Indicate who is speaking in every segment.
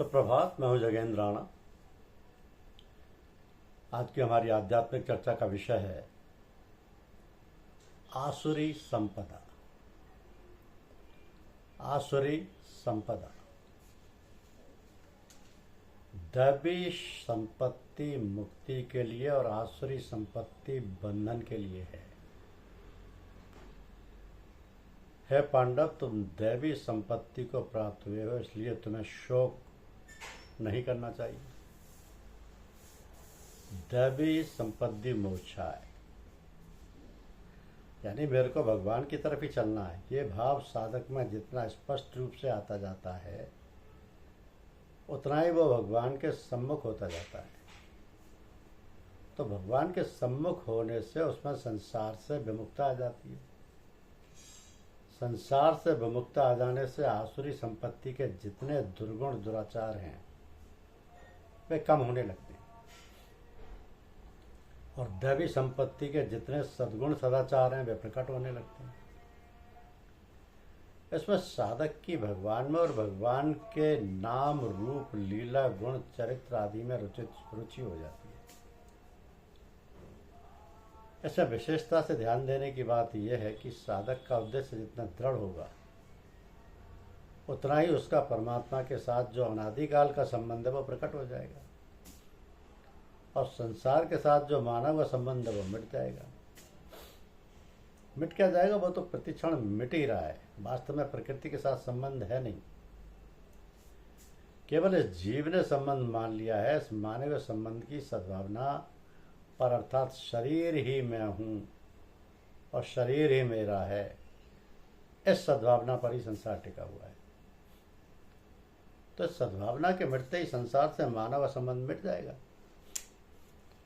Speaker 1: सुप्रभात। मैं हूं जगेंद्र राणा। आज की हमारी आध्यात्मिक चर्चा का विषय है आसुरी संपदा। आसुरी संपदा दैवी संपत्ति मुक्ति के लिए और आसुरी संपत्ति बंधन के लिए है। हे पांडव, तुम दैवी संपत्ति को प्राप्त हुए हो, इसलिए तुम्हें शोक नहीं करना चाहिए। दैवी संपत्ति मोक्षा है, यानी मेरे को भगवान की तरफ ही चलना है। ये भाव साधक में जितना स्पष्ट रूप से आता जाता है, उतना ही वो भगवान के सम्मुख होता जाता है। तो भगवान के सम्मुख होने से उसमें संसार से विमुक्ता आ जाती है। संसार से विमुक्ता आ जाने से आसुरी संपत्ति के जितने दुर्गुण दुराचार हैं वे कम होने लगते हैं, और दैवी संपत्ति के जितने सद्गुण सदाचार हैं वे प्रकट होने लगते हैं। इसमें साधक की भगवान में और भगवान के नाम रूप लीला गुण चरित्र आदि में रुचि हो जाती है। इसमें विशेषता से ध्यान देने की बात यह है कि साधक का उद्देश्य जितना दृढ़ होगा, उतना ही उसका परमात्मा के साथ जो अनादिकाल का संबंध है वो प्रकट हो जाएगा, और संसार के साथ जो मानव का संबंध है वो मिट जाएगा। मिट क्या जाएगा? वो तो प्रतिक्षण मिट ही रहा है। वास्तव में प्रकृति के साथ संबंध है नहीं, केवल इस जीव ने संबंध मान लिया है। इस माने हुए संबंध की सद्भावना पर, अर्थात शरीर ही मैं हूँ और शरीर ही मेरा है, इस सद्भावना पर ही संसार टिका हुआ है। तो इस सद्भावना के मिटते ही संसार से मानव का संबंध मिट जाएगा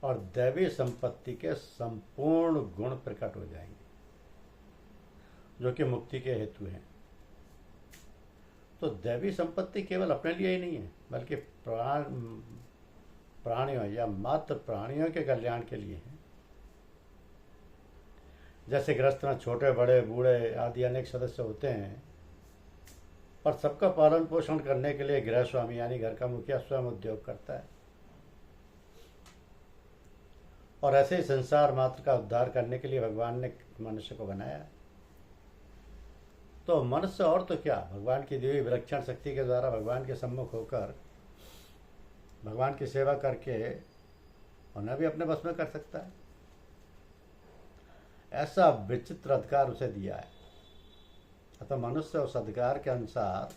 Speaker 1: और दैवी संपत्ति के संपूर्ण गुण प्रकट हो जाएंगे, जो कि मुक्ति के हेतु हैं। तो दैवी संपत्ति केवल अपने लिए ही नहीं है, बल्कि प्राणियों या मात्र प्राणियों के कल्याण के लिए है। जैसे गृहस्थ में छोटे बड़े बूढ़े आदि अनेक सदस्य होते हैं, पर सबका पालन पोषण करने के लिए गृह स्वामी यानी घर का मुखिया स्वयं उद्योग करता है। और ऐसे ही संसार मात्र का उद्धार करने के लिए भगवान ने मनुष्य को बनाया है। तो मनुष्य और तो क्या, भगवान की दी हुई विलक्षण शक्ति के द्वारा भगवान के सम्मुख होकर भगवान की सेवा करके उन्हें भी अपने बस में कर सकता है। ऐसा विचित्र अधिकार उसे दिया है। अतः मनुष्य उस अधिकार के अनुसार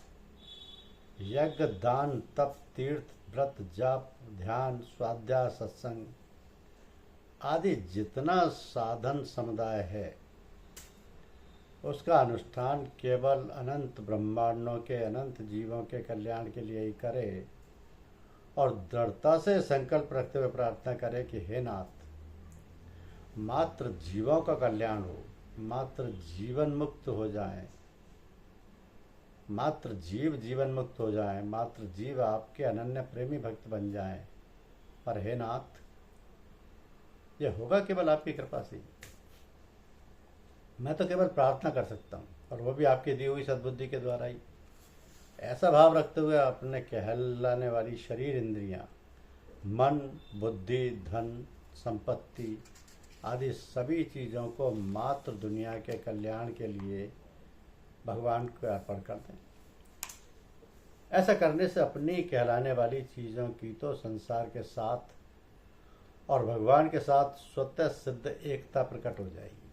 Speaker 1: यज्ञ, दान, तप, तीर्थ, व्रत, जाप, ध्यान, स्वाध्याय, सत्संग आदि जितना साधन समुदाय है, उसका अनुष्ठान केवल अनंत ब्रह्मांडों के अनंत जीवों के कल्याण के लिए ही करे, और दृढ़ता से संकल्प रखते हुए प्रार्थना करे कि हे नाथ, मात्र जीवों का कल्याण हो, मात्र जीवन मुक्त हो जाएं, मात्र जीव जीवन मुक्त हो जाएं, मात्र जीव आपके अनन्य प्रेमी भक्त बन जाएं। पर हे नाथ, ये होगा केवल आपकी कृपा से। मैं तो केवल प्रार्थना कर सकता हूँ, और वो भी आपकी दी हुई सद्बुद्धि के द्वारा ही। ऐसा भाव रखते हुए अपने कहलाने वाली शरीर, इंद्रियां, मन, बुद्धि, धन, संपत्ति आदि सभी चीज़ों को मात्र दुनिया के कल्याण के लिए भगवान को अर्पण कर दें। ऐसा करने से अपनी कहलाने वाली चीज़ों की तो संसार के साथ और भगवान के साथ स्वतः सिद्ध एकता प्रकट हो जाएगी।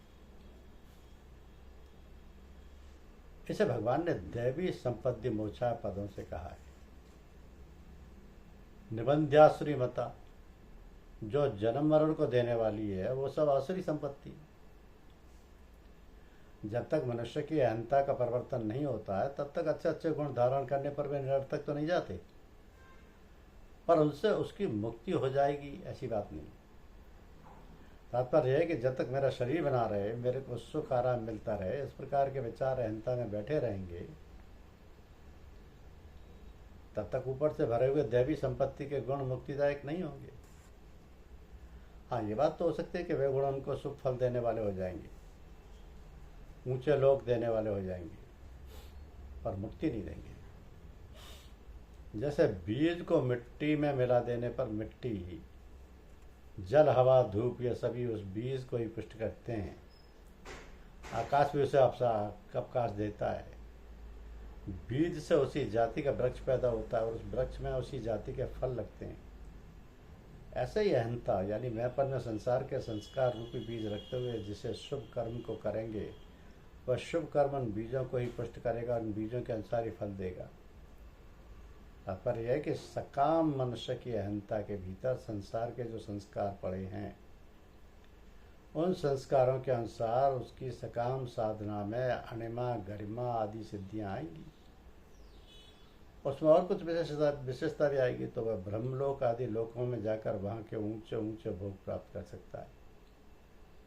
Speaker 1: इसे भगवान ने दैवी संपत्ति मोक्षा पदों से कहा है। निबंध्यासुरी मता, जो जन्म मरण को देने वाली है, वो सब आसुरी संपत्ति। जब तक मनुष्य की अहंता का परिवर्तन नहीं होता है, तब तक अच्छे अच्छे गुण धारण करने पर वे निरर्थक तो नहीं जाते, पर उनसे उसकी मुक्ति हो जाएगी ऐसी बात नहीं। तात्पर्य है कि जब तक मेरा शरीर बना रहे, मेरे को सुख आराम मिलता रहे, इस प्रकार के विचार अहंता में बैठे रहेंगे, तब तक ऊपर से भरे हुए दैवी संपत्ति के गुण मुक्तिदायक नहीं होंगे। हाँ, ये बात तो हो सकती है कि वे गुण उनको सुख फल देने वाले हो जाएंगे, ऊंचे लोक देने वाले हो जाएंगे, पर मुक्ति नहीं देंगे। जैसे बीज को मिट्टी में मिला देने पर मिट्टी ही, जल, हवा, धूप, ये सभी उस बीज को ही पुष्ट करते हैं। आकाश भी उसे अवकाश देता है। बीज से उसी जाति का वृक्ष पैदा होता है और उस वृक्ष में उसी जाति के फल लगते हैं। ऐसे ही अहंता यानी मैंपन में संसार के संस्कार रूपी बीज रखते हुए जिसे शुभ कर्म को करेंगे, वह शुभ कर्म उन बीजों को ही पुष्ट करेगा और उन बीजों के अनुसार ही फल देगा। तात्पर्य यह है कि सकाम मनुष्य की अहंता के भीतर संसार के जो संस्कार पड़े हैं, उन संस्कारों के अनुसार उसकी सकाम साधना में अणिमा, गरिमा आदि सिद्धियां आएंगी। उसमें और कुछ विशेषता भी आएगी तो वह ब्रह्मलोक आदि लोकों में जाकर वहां के ऊंचे ऊंचे भोग प्राप्त कर सकता है,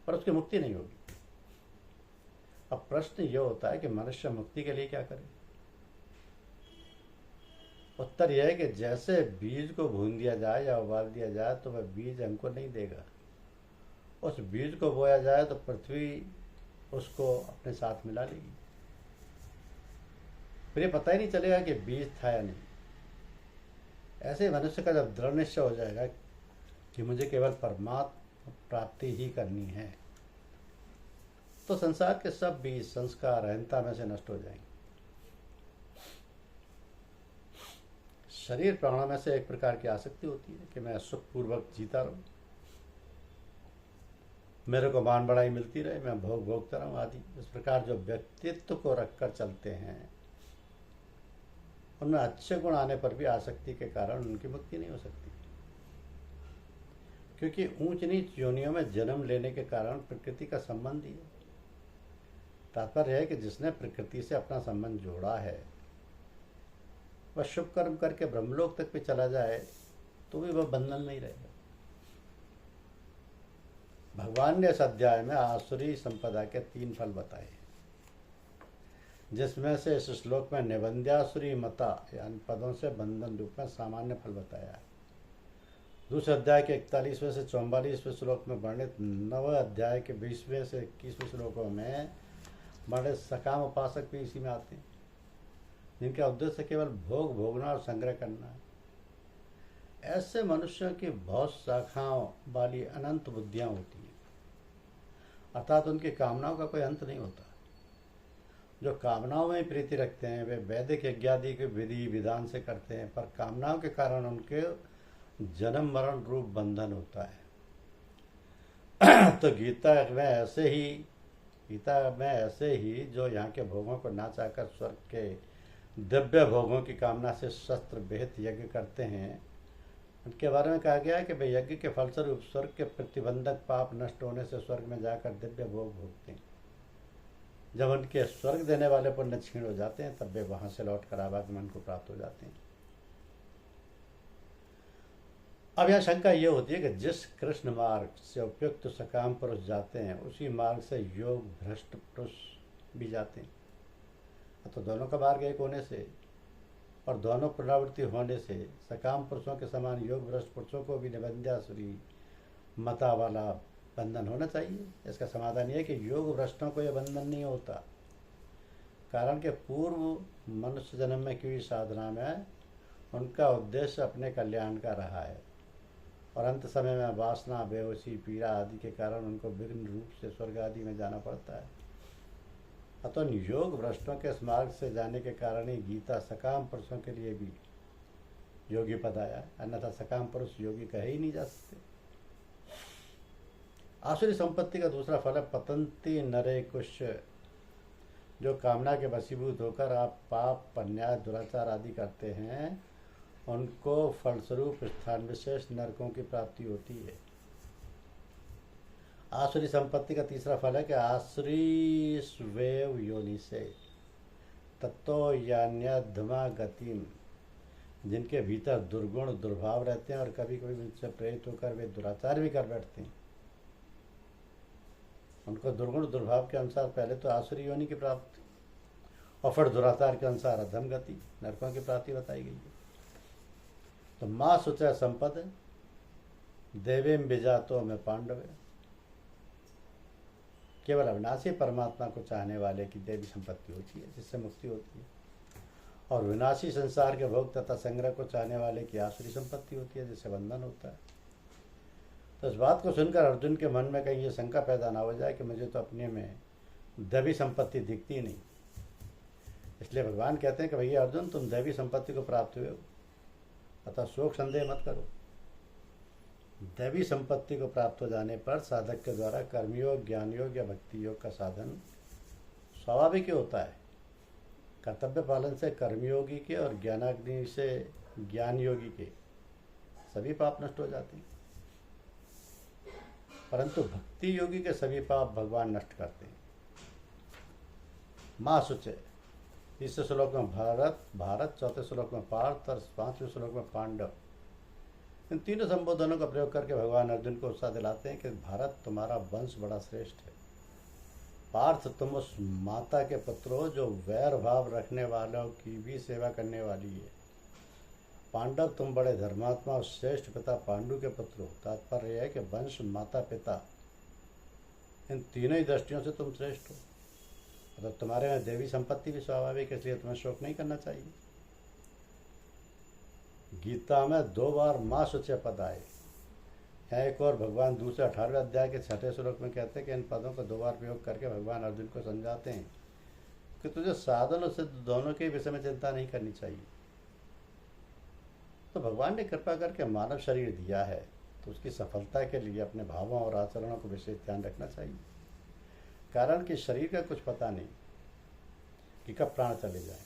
Speaker 1: पर उसकी मुक्ति नहीं होगी। अब प्रश्न यह होता है कि मनुष्य मुक्ति के लिए क्या करे। उत्तर यह है कि जैसे बीज को भून दिया जाए या उबाल दिया जाए तो वह बीज अंकुर नहीं देगा। उस बीज को बोया जाए तो पृथ्वी उसको अपने साथ मिला लेगी, फिर ये पता ही नहीं चलेगा कि बीज था या नहीं। ऐसे मनुष्य का जब दृढ़ निश्चय हो जाएगा कि मुझे केवल परमात्मा प्राप्ति ही करनी है, तो संसार के सब बीज, संस्कार, अहंता में से नष्ट हो जाएंगे। शरीर प्राणों में से एक प्रकार की आसक्ति होती है कि मैं सुखपूर्वक जीता रहूं, मेरे को मान बढ़ाई मिलती रहे, मैं भोग भोगता रहूं आदि। इस प्रकार जो व्यक्तित्व को रखकर चलते हैं, उनमें अच्छे गुण आने पर भी आसक्ति के कारण उनकी मुक्ति नहीं हो सकती, क्योंकि ऊंच नीच योनियों में जन्म लेने के कारण प्रकृति का संबंध ही है। तात्पर्य है कि जिसने प्रकृति से अपना संबंध जोड़ा है, वह शुभ कर्म करके ब्रह्मलोक तक भी चला जाए तो भी वह बंधन में ही रहेगा। भगवान ने इस अध्याय में आसुरी संपदा के 3 फल बताए, जिसमें से इस श्लोक में निबंध्यासुरी मता यानी पदों से बंधन रूप में सामान्य फल बताया है। दूसरे अध्याय के 41वें से 44वें श्लोक में वर्णित नव अध्याय के 20वें से 21वें श्लोकों में वर्णित सकाम उपासक भी इसी में आते हैं, जिनका उद्देश्य केवल भोग भोगना और संग्रह करना है। ऐसे मनुष्यों की बहुत शाखाओं वाली अनंत बुद्धियां होती हैं, अर्थात उनकी कामनाओं का कोई अंत नहीं होता। जो कामनाओं में प्रीति रखते हैं वे वैदिक यज्ञादि के विधि विधान से करते हैं, पर कामनाओं के कारण उनके जन्म मरण रूप बंधन होता है। तो गीता में ऐसे ही जो यहाँ के भोगों को ना चाहकर स्वर्ग के दिव्य भोगों की कामना से शस्त्र विहित यज्ञ करते हैं, उनके बारे में कहा गया है कि वे यज्ञ के फलस्वरूप स्वर्ग के प्रतिबंधक पाप नष्ट होने से स्वर्ग में जाकर दिव्य भोग भोगते हैं। जब उनके स्वर्ग देने वाले पुण्य क्षीण हो जाते हैं, तब वे वहां से लौट कर आवागमन को प्राप्त हो जाते हैं। अब यह शंका ये होती है कि जिस कृष्ण मार्ग से उपयुक्त सकाम पुरुष जाते हैं, उसी मार्ग से योग भ्रष्ट पुरुष भी जाते हैं। तो दोनों का मार्ग एक होने से और दोनों पुनरावृत्ति होने से सकाम पुरुषों के समान योग भ्रष्ट पुरुषों को भी निबंध्यासुरी मता वाला बंधन होना चाहिए। इसका समाधान यह है कि योग भ्रष्टों को यह बंधन नहीं होता, कारण के पूर्व मनुष्य जन्म में की साधना में उनका उद्देश्य अपने कल्याण का रहा है और अंत समय में वासना, बेहोशी, पीड़ा आदि के कारण उनको विघ्न रूप से स्वर्ग आदि में जाना पड़ता है। अतः योग भ्रष्टों के इस मार्ग से जाने के कारण ही गीता सकाम पुरुषों के लिए भी योगी पद आया, अन्यथा सकाम पुरुष योगी कहे ही नहीं जा सकते। आसुरी संपत्ति का दूसरा फल है पतंती नरे कुश, जो कामना के वशीभूत होकर आप पाप, अन्याय, दुराचार आदि करते हैं, उनको फलस्वरूप स्थान विशेष नरकों की प्राप्ति होती है। आसुरी संपत्ति का तीसरा फल है कि आसुरी स्वेव योनि से तत्तो यान्यधमा गतिम, जिनके भीतर दुर्गुण दुर्भाव रहते हैं और कभी कभी उनसे प्रेरित होकर वे दुराचार भी कर बैठते हैं। उनको दुर्गुण दुर्भाव के अनुसार पहले तो आसुरी योनि की प्राप्ति और फिर दुराचार के अनुसार अधम गति, नरकों की प्राप्ति बताई गई है। तो माँ सुचय संपद देवेम बिजातो में पांडव, केवल अविनाशी परमात्मा को चाहने वाले की देवी संपत्ति होती है, जिससे मुक्ति होती है। और विनाशी संसार के भोग तथा संग्रह को चाहने वाले की आसुरी संपत्ति होती है, जिससे बंधन होता है। तो इस बात को सुनकर अर्जुन के मन में कहीं ये शंका पैदा ना हो जाए कि मुझे तो अपने में दैवी संपत्ति दिखती नहीं। इसलिए भगवान कहते हैं कि भैया अर्जुन, तुम दैवी संपत्ति को प्राप्त हुए हो, अतः शोक संदेह मत करो। दैवी संपत्ति को प्राप्त हो जाने पर साधक के द्वारा कर्मयोग, ज्ञान योग या भक्ति योग का साधन स्वाभाविक ही होता है। कर्तव्य पालन से कर्मयोगी के और ज्ञानाग्नि से ज्ञान योगी के सभी पाप नष्ट हो जाते हैं, परंतु भक्ति योगी के सभी पाप भगवान नष्ट करते हैं। माँ सुचे, तीसरे श्लोक में भारत, चौथे श्लोक में पार्थ और पांचवें श्लोक में पांडव, इन तीनों संबोधनों का प्रयोग करके भगवान अर्जुन को उत्साह दिलाते हैं कि भारत, तुम्हारा वंश बड़ा श्रेष्ठ है। पार्थ, तुम उस माता के पुत्र हो जो वैर भाव रखने वालों की भी सेवा करने वाली है। पांडव, तुम बड़े धर्मात्मा और श्रेष्ठ पिता पांडु के पुत्र हो। तात्पर्य है कि वंश, माता, पिता, इन तीनों ही दृष्टियों से तुम श्रेष्ठ हो। मतलब तुम्हारे में देवी संपत्ति भी स्वाभाविक है, इसलिए तुम्हें शोक नहीं करना चाहिए। गीता में 2 बार माँ सुचे पद आए। यहाँ एक और भगवान दूसरे 18वें अध्याय के 6ठे श्लोक में कहते हैं कि इन पदों को 2 बार प्रयोग करके भगवान अर्जुन को समझाते हैं कि तुझे साधन और सिद्ध दोनों के विषय में चिंता नहीं करनी चाहिए। तो भगवान ने कृपा करके मानव शरीर दिया है, तो उसकी सफलता के लिए अपने भावों और आचरणों को विशेष ध्यान रखना चाहिए। कारण कि शरीर का कुछ पता नहीं कि कब प्राण चले जाए।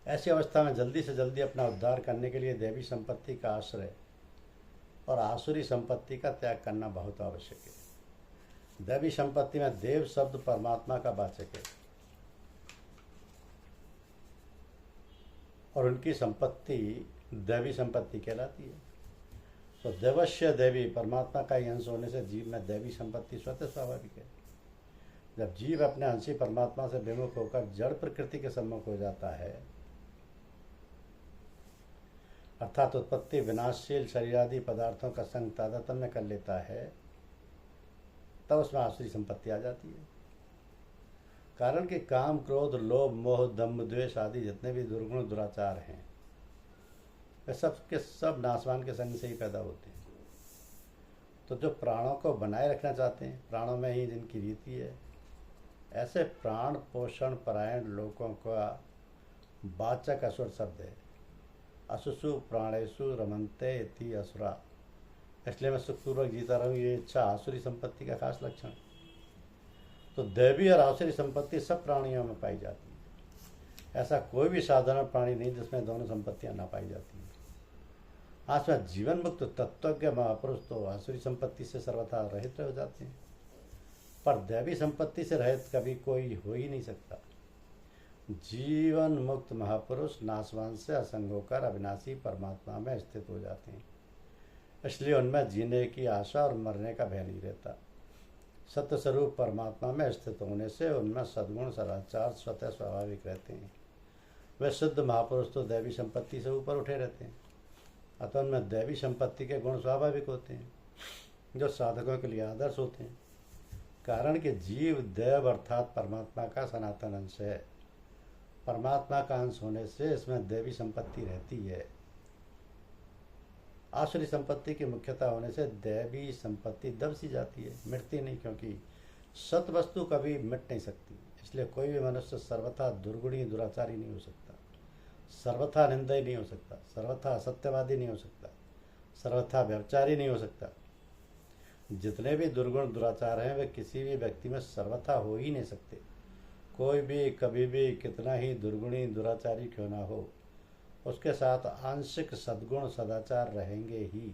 Speaker 1: ऐसी अवस्था में जल्दी से जल्दी अपना उद्धार करने के लिए देवी संपत्ति का आश्रय और आसुरी संपत्ति का त्याग करना बहुत आवश्यक है। दैवी संपत्ति में देव शब्द परमात्मा का वाचक है और उनकी संपत्ति दैवी संपत्ति कहलाती है। तो देवश्य देवी, परमात्मा का ही अंश होने से जीव में दैवी संपत्ति स्वतः स्वाभाविक है। जब जीव अपने अंशी परमात्मा से विमुख होकर जड़ प्रकृति के सम्मुख हो जाता है, अर्थात उत्पत्ति विनाशशील शरीरादि पदार्थों का संग तादात्म्य कर लेता है, तब उसमें आसुरी संपत्ति आ जाती है। कारण कि काम, क्रोध, लोभ, मोह, दम्भ, द्वेष आदि जितने भी दुर्गुण दुराचार हैं, वे सब के सब नाशवान के संग से ही पैदा होते हैं। तो जो प्राणों को बनाए रखना चाहते हैं, प्राणों में ही जिनकी रीति है, ऐसे प्राण पोषण परायण लोगों का वाचक असुर शब्द है। असुसु प्राणेशु रमन्ते इति असुरा। इसलिए मैं सुखपूर्वक जीता रहूँ, ये इच्छा आसुरी संपत्ति का खास लक्षण। तो दैवी और आसुरी संपत्ति सब प्राणियों में पाई जाती है। ऐसा कोई भी साधारण प्राणी नहीं जिसमें दोनों संपत्तियां ना पाई जाती हैं। आज में जीवन मुक्त तत्वज्ञ महापुरुष तो आसुरी संपत्ति से सर्वथा रहित हो जाते हैं, पर दैवी संपत्ति से रहित कभी कोई हो ही नहीं सकता। जीवन मुक्त महापुरुष नाशवान से असंग होकर अविनाशी परमात्मा में स्थित हो जाते हैं। इसलिए उनमें जीने की आशा और मरने का भय नहीं रहता। सत्य स्वरूप परमात्मा में स्थित होने से उनमें सद्गुण सदाचार स्वतः स्वाभाविक रहते हैं। वे शुद्ध महापुरुष तो दैवी संपत्ति से ऊपर उठे रहते हैं, अतः उनमें दैवी संपत्ति के गुण स्वाभाविक होते हैं, जो साधकों के लिए आदर्श होते हैं। कारण कि जीव देव अर्थात परमात्मा का सनातन अंश है। परमात्मा का अंश होने से इसमें दैवी संपत्ति रहती है। आसुरी संपत्ति की मुख्यता होने से दैवी संपत्ति दब सी जाती है, मिटती नहीं, क्योंकि सत वस्तु कभी मिट नहीं सकती। इसलिए कोई भी मनुष्य सर्वथा दुर्गुणी दुराचारी नहीं हो सकता, सर्वथा निंदय नहीं हो सकता, सर्वथा असत्यवादी नहीं हो सकता, सर्वथा व्यभिचारी नहीं हो सकता। जितने भी दुर्गुण दुराचार हैं वे किसी भी व्यक्ति में सर्वथा हो ही नहीं सकते। कोई भी कभी भी कितना ही दुर्गुणी दुराचारी क्यों ना हो, उसके साथ आंशिक सद्गुण सदाचार रहेंगे ही।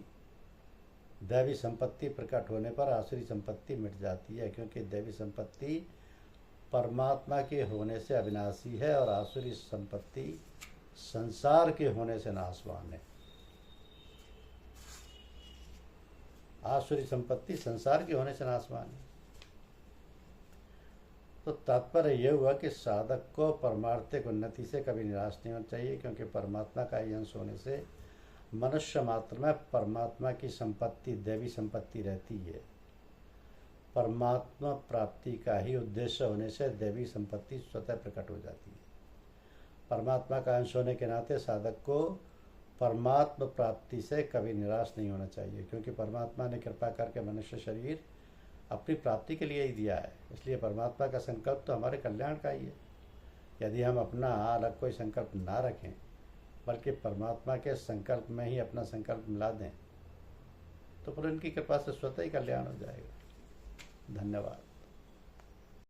Speaker 1: दैवी संपत्ति प्रकट होने पर आसुरी संपत्ति मिट जाती है, क्योंकि दैवी संपत्ति परमात्मा के होने से अविनाशी है और आसुरी संपत्ति संसार के होने से नाशवान है। आसुरी संपत्ति संसार के होने से नाशवान है। तो तात्पर्य यह हुआ कि साधक को परमार्थिक उन्नति से कभी निराश नहीं होना चाहिए, क्योंकि परमात्मा का ही अंश होने से मनुष्य मात्र में परमात्मा की संपत्ति दैवी संपत्ति रहती है। परमात्मा प्राप्ति का ही उद्देश्य होने से दैवी संपत्ति स्वतः प्रकट हो जाती है। परमात्मा का अंश होने के नाते साधक को परमात्म प्राप्ति से कभी निराश नहीं होना चाहिए, क्योंकि परमात्मा ने कृपा करके मनुष्य शरीर अपनी प्राप्ति के लिए ही दिया है। इसलिए परमात्मा का संकल्प तो हमारे कल्याण का ही है। यदि हम अपना अलग कोई संकल्प ना रखें, बल्कि परमात्मा के संकल्प में ही अपना संकल्प मिला दें, तो फिर उनकी कृपा से स्वतः ही कल्याण हो जाएगा। धन्यवाद।